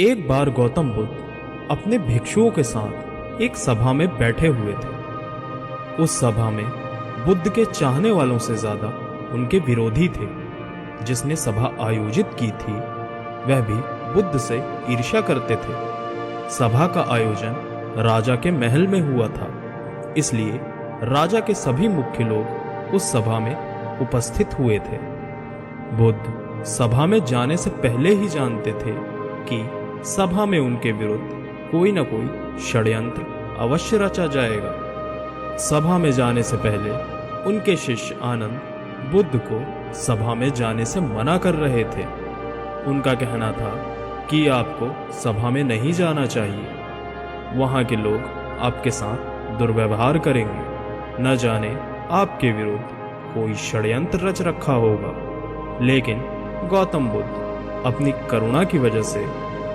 एक बार गौतम बुद्ध अपने भिक्षुओं के साथ एक सभा में बैठे हुए थे। उस सभा में बुद्ध के चाहने वालों से ज्यादा उनके विरोधी थे। जिसने सभा आयोजित की थी वह भी बुद्ध से ईर्ष्या करते थे। सभा का आयोजन राजा के महल में हुआ था, इसलिए राजा के सभी मुख्य लोग उस सभा में उपस्थित हुए थे। बुद्ध सभा में जाने से पहले ही जानते थे कि सभा में उनके विरुद्ध कोई न कोई षड्यंत्र अवश्य रचा जाएगा। सभा में जाने से पहले उनके शिष्य आनंद बुद्ध को सभा में जाने से मना कर रहे थे। उनका कहना था कि आपको सभा में नहीं जाना चाहिए, वहां के लोग आपके साथ दुर्व्यवहार करेंगे, न जाने आपके विरुद्ध कोई षड्यंत्र रच रखा होगा। लेकिन गौतम बुद्ध अपनी करुणा की वजह से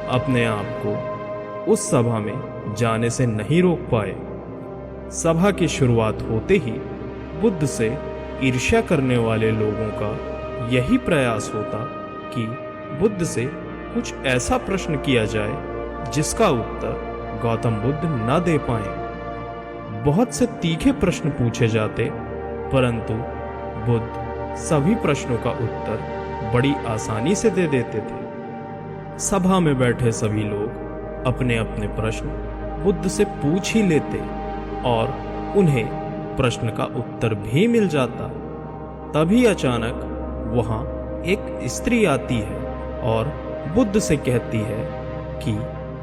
अपने आप को उस सभा में जाने से नहीं रोक पाए। सभा की शुरुआत होते ही बुद्ध से ईर्ष्या करने वाले लोगों का यही प्रयास होता कि बुद्ध से कुछ ऐसा प्रश्न किया जाए जिसका उत्तर गौतम बुद्ध न दे पाए। बहुत से तीखे प्रश्न पूछे जाते, परंतु बुद्ध सभी प्रश्नों का उत्तर बड़ी आसानी से दे देते थे। सभा में बैठे सभी लोग अपने अपने प्रश्न बुद्ध से पूछ ही लेते और उन्हें प्रश्न का उत्तर भी मिल जाता। तभी अचानक वहां एक स्त्री आती है और बुद्ध से कहती है कि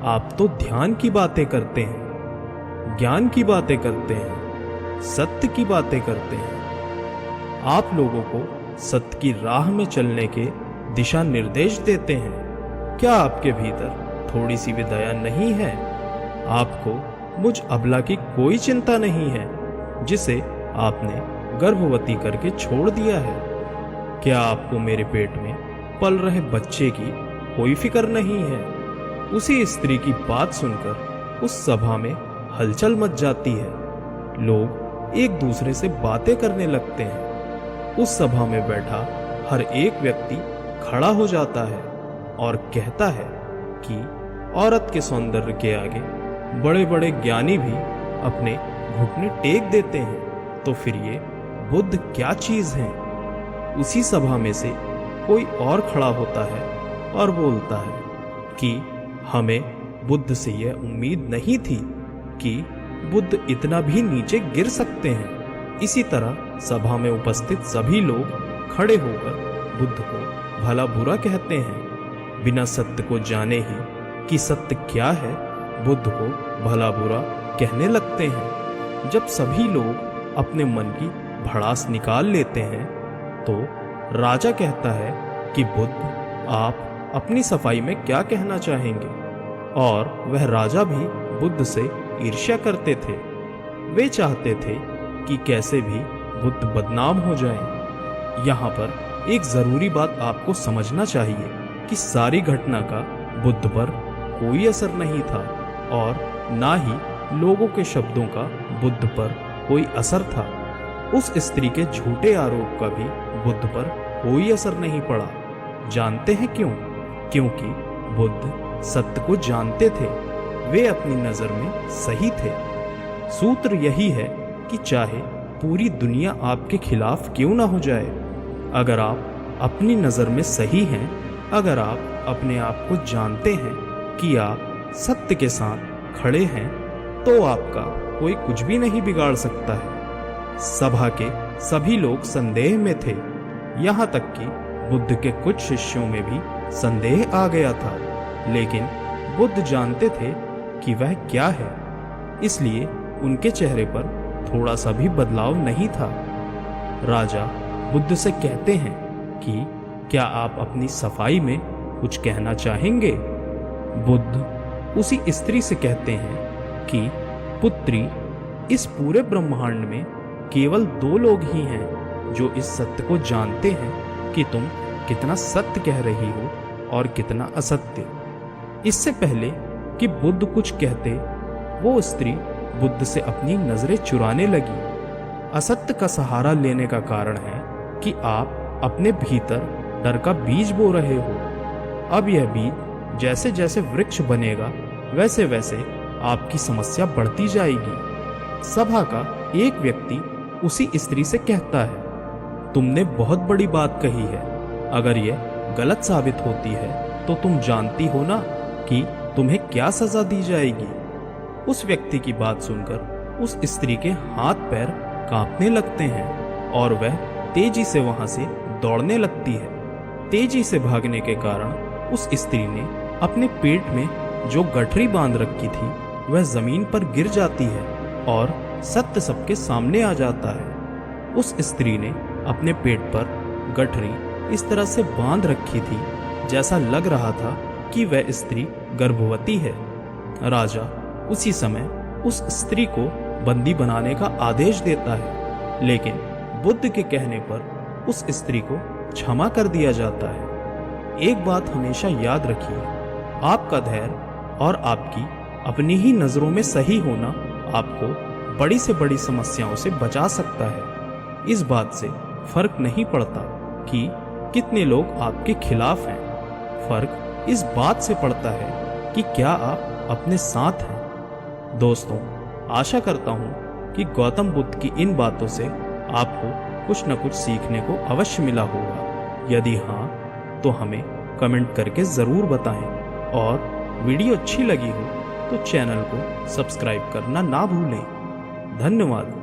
आप तो ध्यान की बातें करते हैं, ज्ञान की बातें करते हैं, सत्य की बातें करते हैं। आप लोगों को सत्य की राह में चलने के दिशा निर्देश देते हैं। क्या आपके भीतर थोड़ी सी भी दया नहीं है? आपको मुझ अबला की कोई चिंता नहीं है जिसे आपने गर्भवती करके छोड़ दिया है? क्या आपको मेरे पेट में पल रहे बच्चे की कोई फिक्र नहीं है? उसी स्त्री की बात सुनकर उस सभा में हलचल मच जाती है। लोग एक दूसरे से बातें करने लगते हैं। उस सभा में बैठा हर एक व्यक्ति खड़ा हो जाता है और कहता है कि औरत के सौंदर्य के आगे बड़े बड़े ज्ञानी भी अपने घुटने टेक देते हैं, तो फिर ये बुद्ध क्या चीज हैं? उसी सभा में से कोई और खड़ा होता है और बोलता है कि हमें बुद्ध से यह उम्मीद नहीं थी कि बुद्ध इतना भी नीचे गिर सकते हैं। इसी तरह सभा में उपस्थित सभी लोग खड़े होकर बुद्ध को भला बुरा कहते हैं। बिना सत्य को जाने ही कि सत्य क्या है, बुद्ध को भला बुरा कहने लगते हैं। जब सभी लोग अपने मन की भड़ास निकाल लेते हैं तो राजा कहता है कि बुद्ध आप अपनी सफाई में क्या कहना चाहेंगे? और वह राजा भी बुद्ध से ईर्ष्या करते थे। वे चाहते थे कि कैसे भी बुद्ध बदनाम हो जाएं। यहाँ पर एक जरूरी बात आपको समझना चाहिए कि सारी घटना का बुद्ध पर कोई असर नहीं था और ना ही लोगों के शब्दों का बुद्ध पर कोई असर था। उस स्त्री के झूठे आरोप का भी बुद्ध पर कोई असर नहीं पड़ा। जानते हैं क्यों? क्योंकि बुद्ध सत्य को जानते थे। वे अपनी नजर में सही थे। सूत्र यही है कि चाहे पूरी दुनिया आपके खिलाफ क्यों ना हो जाए, अगर आप अपनी नजर में सही हैं, अगर आप अपने आप को जानते हैं कि आप सत्य के साथ खड़े हैं, तो आपका कोई कुछ भी नहीं बिगाड़ सकता है। सभा के सभी लोग संदेह में थे। यहाँ तक कि बुद्ध के कुछ शिष्यों में भी संदेह आ गया था, लेकिन बुद्ध जानते थे कि वह क्या है, इसलिए उनके चेहरे पर थोड़ा सा भी बदलाव नहीं था। राजा बुद्ध से कहते हैं कि क्या आप अपनी सफाई में कुछ कहना चाहेंगे? बुद्ध उसी स्त्री से कहते हैं कि पुत्री, इस पूरे ब्रह्मांड में केवल 2 लोग ही हैं जो इस सत्य को जानते हैं कि तुम कितना सत्य कह रही हो और कितना असत्य। इससे पहले कि बुद्ध कुछ कहते, वो स्त्री बुद्ध से अपनी नजरें चुराने लगी। असत्य का सहारा लेने का कारण है कि आप अपने भीतर डर का बीज बो रहे हो। अब यह बीज जैसे जैसे वृक्ष बनेगा वैसे वैसे आपकी समस्या बढ़ती जाएगी। सभा का एक व्यक्ति उसी स्त्री से कहता है, तुमने बहुत बड़ी बात कही है। अगर यह गलत साबित होती है तो तुम जानती हो ना कि तुम्हें क्या सजा दी जाएगी। उस व्यक्ति की बात सुनकर उस स्त्री के हाथ पैर कांपने लगते हैं और वह तेजी से वहां से दौड़ने लगती है। तेजी से भागने के कारण उस स्त्री ने अपने पेट में जो गठरी बांध रखी थी वह जमीन पर गिर जाती है और सत्य सबके सामने आ जाता है। उस स्त्री ने अपने पेट पर गठरी इस तरह से बांध रखी थी जैसा लग रहा था कि वह स्त्री गर्भवती है। राजा उसी समय उस स्त्री को बंदी बनाने का आदेश देता है, लेकिन बुद्ध के कहने पर उस स्त्री को क्षमा कर दिया जाता है। एक बात हमेशा याद रखिए, आपका धैर्य और आपकी अपनी ही नजरों में सही होना आपको बड़ी से बड़ी समस्याओं से बचा सकता है। इस बात से फर्क नहीं पड़ता कि कितने लोग आपके खिलाफ हैं, फर्क इस बात से पड़ता है कि क्या आप अपने साथ हैं। दोस्तों, आशा करता हूं कि गौतम बुद्ध की इन बातों से आपको कुछ न कुछ सीखने को अवश्य मिला होगा। यदि हाँ तो हमें कमेंट करके ज़रूर बताएं और वीडियो अच्छी लगी हो तो चैनल को सब्सक्राइब करना ना भूलें। धन्यवाद।